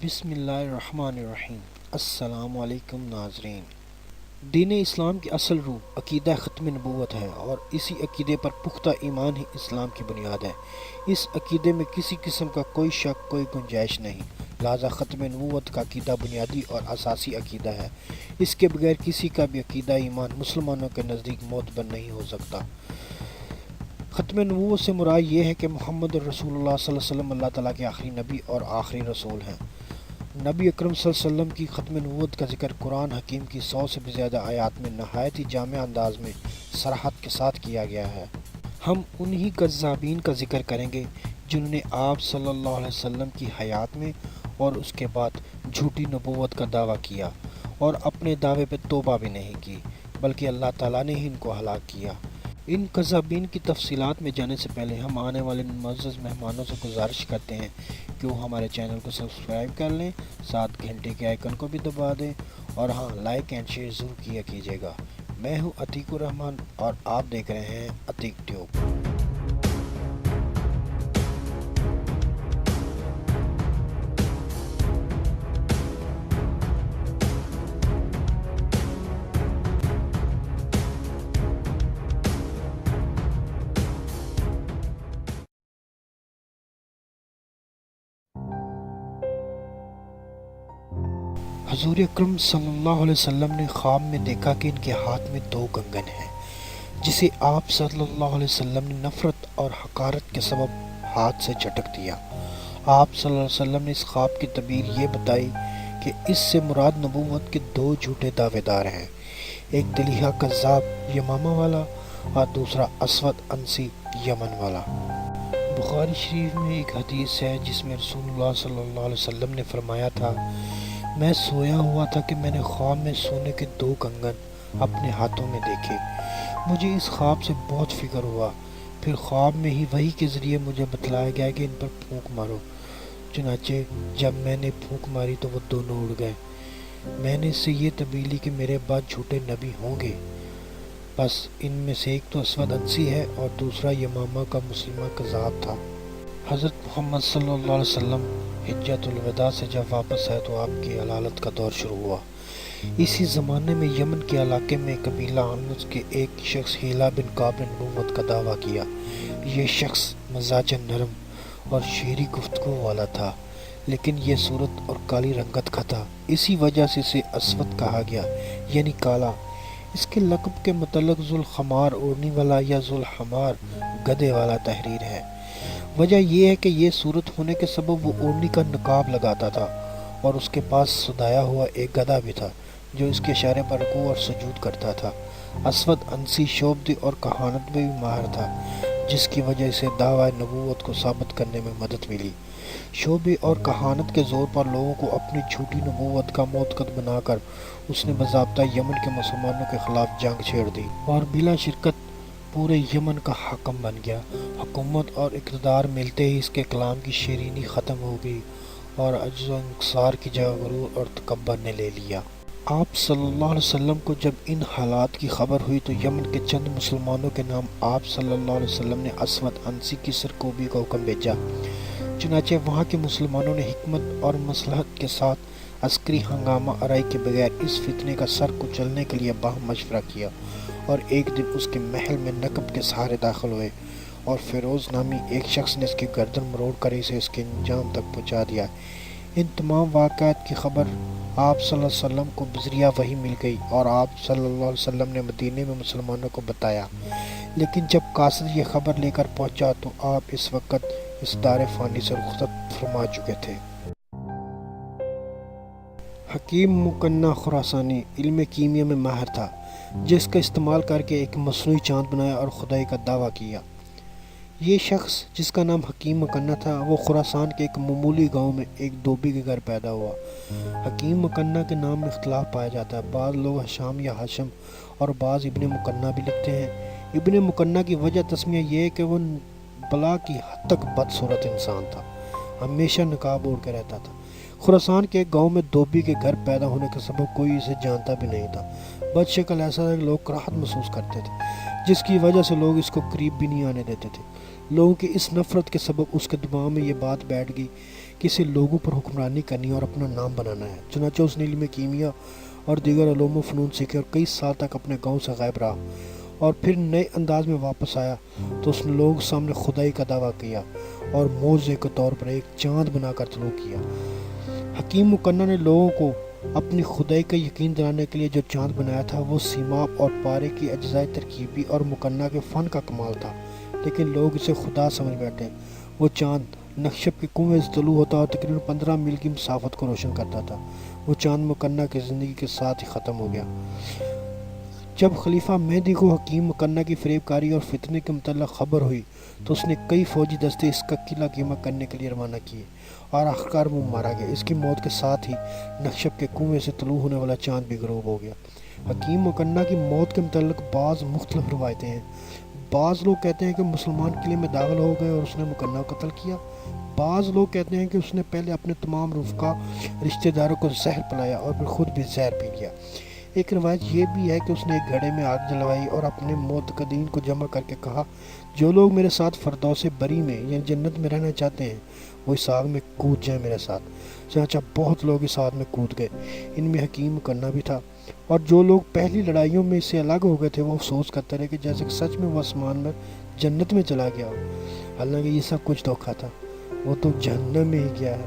بسم اللہ الرحمن الرحیم۔ السلام علیکم ناظرین۔ دین اسلام کی اصل روح عقیدہ ختم نبوت ہے اور اسی عقیدے پر پختہ ایمان ہی اسلام کی بنیاد ہے۔ اس عقیدے میں کسی قسم کا کوئی شک، کوئی گنجائش نہیں، لہذا ختم نبوت کا عقیدہ بنیادی اور اساسی عقیدہ ہے۔ اس کے بغیر کسی کا بھی عقیدہ ایمان مسلمانوں کے نزدیک معتبر نہیں ہو سکتا۔ ختم نبوت سے مراد یہ ہے کہ محمد رسول اللہ صلی اللہ علیہ وسلم اللہ تعالیٰ کے آخری نبی اور آخری رسول ہیں۔ نبی اکرم صلی اللہ علیہ وسلم کی ختم نبوت کا ذکر قرآن حکیم کی 100 سے بھی زیادہ آیات میں نہایت ہی جامع انداز میں صراحت کے ساتھ کیا گیا ہے۔ ہم انہی کذابین کا ذکر کریں گے جنہوں نے آپ صلی اللہ علیہ وسلم کی حیات میں اور اس کے بعد جھوٹی نبوت کا دعویٰ کیا اور اپنے دعوے پہ توبہ بھی نہیں کی، بلکہ اللہ تعالیٰ نے ہی ان کو ہلاک کیا۔ ان کذابین کی تفصیلات میں جانے سے پہلے ہم آنے والے معزز مہمانوں سے گزارش کرتے ہیں کہ وہ ہمارے چینل کو سبسکرائب کر لیں، ساتھ گھنٹے کے آئیکن کو بھی دبا دیں اور ہاں، لائک اینڈ شیئر ضرور کیا کیجیے گا۔ میں ہوں عتیق الرحمن اور آپ دیکھ رہے ہیں عتیق ٹیوب۔ حضور اکرم صلی اللہ علیہ وسلم نے خواب میں دیکھا کہ ان کے ہاتھ میں 2 کنگن ہیں، جسے آپ صلی اللہ علیہ وسلم نے نفرت اور حقارت کے سبب ہاتھ سے جھٹک دیا۔ آپ صلی اللہ علیہ وسلم نے اس خواب کی تعبیر یہ بتائی کہ اس سے مراد نبوت کے 2 جھوٹے دعوے دار ہیں، ایک دلیہا کذاب یمامہ والا اور دوسرا اسود عنسی یمن والا۔ بخاری شریف میں ایک حدیث ہے جس میں رسول اللہ صلی اللہ علیہ وسلم نے فرمایا تھا، میں سویا ہوا تھا کہ میں نے خواب میں سونے کے 2 کنگن اپنے ہاتھوں میں دیکھے۔ مجھے اس خواب سے بہت فکر ہوا، پھر خواب میں ہی وحی کے ذریعے مجھے بتلایا گیا کہ ان پر پھونک مارو۔ چنانچہ جب میں نے پھونک ماری تو وہ دونوں اڑ گئے۔ میں نے اس سے یہ تعبیر لی کہ میرے بعد جھوٹے نبی ہوں گے، بس ان میں سے ایک تو اسود عنسی ہے اور دوسرا یمامہ کا مسلمہ کذاب تھا۔ حضرت محمد صلی اللہ علیہ وسلم حجۃ الوداع سے جب واپس آئے تو آپ کی علالت کا دور شروع ہوا۔ اسی زمانے میں یمن کے علاقے میں قبیلہ انس کے ایک شخص ہیلا بن کعب نے نبوت کا دعویٰ کیا۔ یہ شخص مزاجاً نرم اور شیریں گفتگو والا تھا، لیکن یہ صورت اور کالی رنگت کا تھا، اسی وجہ سے اسے اسود کہا گیا، یعنی کالا۔ اس کے لقب کے متعلق ذوالخمار اوڑھنی والا یا ذوالحمار گدھے والا تحریر ہے۔ وجہ یہ ہے کہ یہ صورت ہونے کے سبب وہ اوڑھنی کا نقاب لگاتا تھا اور اس کے پاس سدایا ہوا ایک گدھا بھی تھا جو اس کے اشارے پر رکوع اور سجود کرتا تھا۔ اسود عنسی شعبدے اور کہانت میں بھی ماہر تھا، جس کی وجہ سے دعویٰ نبوت کو ثابت کرنے میں مدد ملی۔ شعبے اور کہانت کے زور پر لوگوں کو اپنی جھوٹی نبوت کا معتقد بنا کر اس نے باضابطہ یمن کے مسلمانوں کے خلاف جنگ چھیڑ دی اور بلا شرکت پورے یمن کا حاکم بن گیا۔ حکومت اور اقتدار ملتے ہی اس کے کلام کی شیرینی ختم ہو گئی اور عجز و انکسار کی جگہ غرور اور تکبر نے لے لیا۔ آپ صلی اللہ علیہ وسلم کو جب ان حالات کی خبر ہوئی تو یمن کے چند مسلمانوں کے نام آپ صلی اللہ علیہ وسلم نے اسود عنسی کی سرکوبی کا حکم بھیجا۔ چنانچہ وہاں کے مسلمانوں نے حکمت اور مصلحت کے ساتھ عسکری ہنگامہ آرائی کے بغیر اس فتنے کا سر کچلنے کے لیے باہم مشورہ کیا اور ایک دن اس کے محل میں نقب کے سہارے داخل ہوئے اور فیروز نامی ایک شخص نے اس کی گردن مروڑ کر اسے اس کے انجام تک پہنچا دیا۔ ان تمام واقعات کی خبر آپ صلی اللہ علیہ وسلم کو بذریعہ وحی مل گئی اور آپ صلی اللہ علیہ وسلم نے مدینے میں مسلمانوں کو بتایا، لیکن جب قاصد یہ خبر لے کر پہنچا تو آپ اس وقت اس دار فانی سے رخصت فرما چکے تھے۔ حکیم مکنہ خراسانی علم کیمیا میں ماہر تھا، جس کا استعمال کر کے ایک مصنوعی چاند بنایا اور خدائی کا دعویٰ کیا۔ یہ شخص جس کا نام حکیم مکنہ تھا، وہ خراسان کے ایک معمولی گاؤں میں ایک دھوبی کے گھر پیدا ہوا۔ حکیم مکنہ کے نام میں اختلاف پایا جاتا ہے، بعض لوگ ہشام یا ہاشم اور بعض ابن مکنہ بھی لکھتے ہیں۔ ابن مکنہ کی وجہ تسمیہ یہ ہے کہ وہ بلا کی حد تک بدصورت انسان تھا، ہمیشہ نقاب اوڑھ کے رہتا تھا۔ خراسان کے ایک گاؤں میں دھوبی کے گھر پیدا ہونے کا سبب کوئی اسے جانتا بھی نہیں تھا۔ بد شکل ایسا تھا کہ لوگ کراہت محسوس کرتے تھے، جس کی وجہ سے لوگ اس کو قریب بھی نہیں آنے دیتے تھے۔ لوگوں کی اس نفرت کے سبب اس کے دماغ میں یہ بات بیٹھ گئی کہ اسے لوگوں پر حکمرانی کرنی اور اپنا نام بنانا ہے۔ چنانچہ اس نے علم کیمیا اور دیگر علوم و فنون سیکھے اور کئی سال تک اپنے گاؤں سے غائب رہا، اور پھر نئے انداز میں واپس آیا تو اس نے لوگوں سامنے خدائی کا دعویٰ کیا اور معجزے کے طور پر ایک چاند بنا کر طلوع کیا۔ حکیم مکنہ نے لوگوں کو اپنی خدائی کا یقین دلانے کے لیے جو چاند بنایا تھا وہ سیماب اور پارے کی اجزائے ترکیبی اور مکنہ کے فن کا کمال تھا، لیکن لوگ اسے خدا سمجھ بیٹھے۔ وہ چاند نکشب کے کنویں سے طلوع ہوتا اور تقریباً 15 میل کی مسافت کو روشن کرتا تھا۔ وہ چاند مکنہ کی زندگی کے ساتھ ہی ختم ہو گیا۔ جب خلیفہ مہدی کو حکیم مکنہ کی فریب کاری اور فتنے کے متعلق خبر ہوئی تو اس نے کئی فوجی دستے اس کا قلعہ قیمہ کرنے کے لیے روانہ کیے اور آخرکار وہ مارا گیا۔ اس کی موت کے ساتھ ہی نکشب کے کنویں سے طلوع ہونے والا چاند بھی غروب ہو گیا۔ حکیم مکنہ کی موت کے متعلق بعض مختلف روایتیں ہیں۔ بعض لوگ کہتے ہیں کہ مسلمان قلعے میں داخل ہو گئے اور اس نے مکنہ کو قتل کیا۔ بعض لوگ کہتے ہیں کہ اس نے پہلے اپنے تمام رفقا رشتہ داروں کو زہر پلایا اور پھر خود بھی زہر پی لیا۔ ایک روایت یہ بھی ہے کہ اس نے ایک گھڑے میں آگ جلوائی اور اپنے معتقدین کو جمع کر کے کہا، جو لوگ میرے ساتھ فردوس بری میں یعنی جنت میں رہنا چاہتے ہیں وہ اس آگ میں کود جائیں میرے ساتھ۔ چنانچہ بہت لوگ اس آگ میں کود گئے، ان میں حکیم مکنہ بھی تھا، اور جو لوگ پہلی لڑائیوں میں اس سے الگ ہو گئے تھے وہ افسوس کرتے رہے کہ جیسے کہ سچ میں وہ آسمان میں جنت میں چلا گیا ہو، حالانکہ یہ سب کچھ دھوکا تھا، وہ تو جہنم میں ہی گیا ہے۔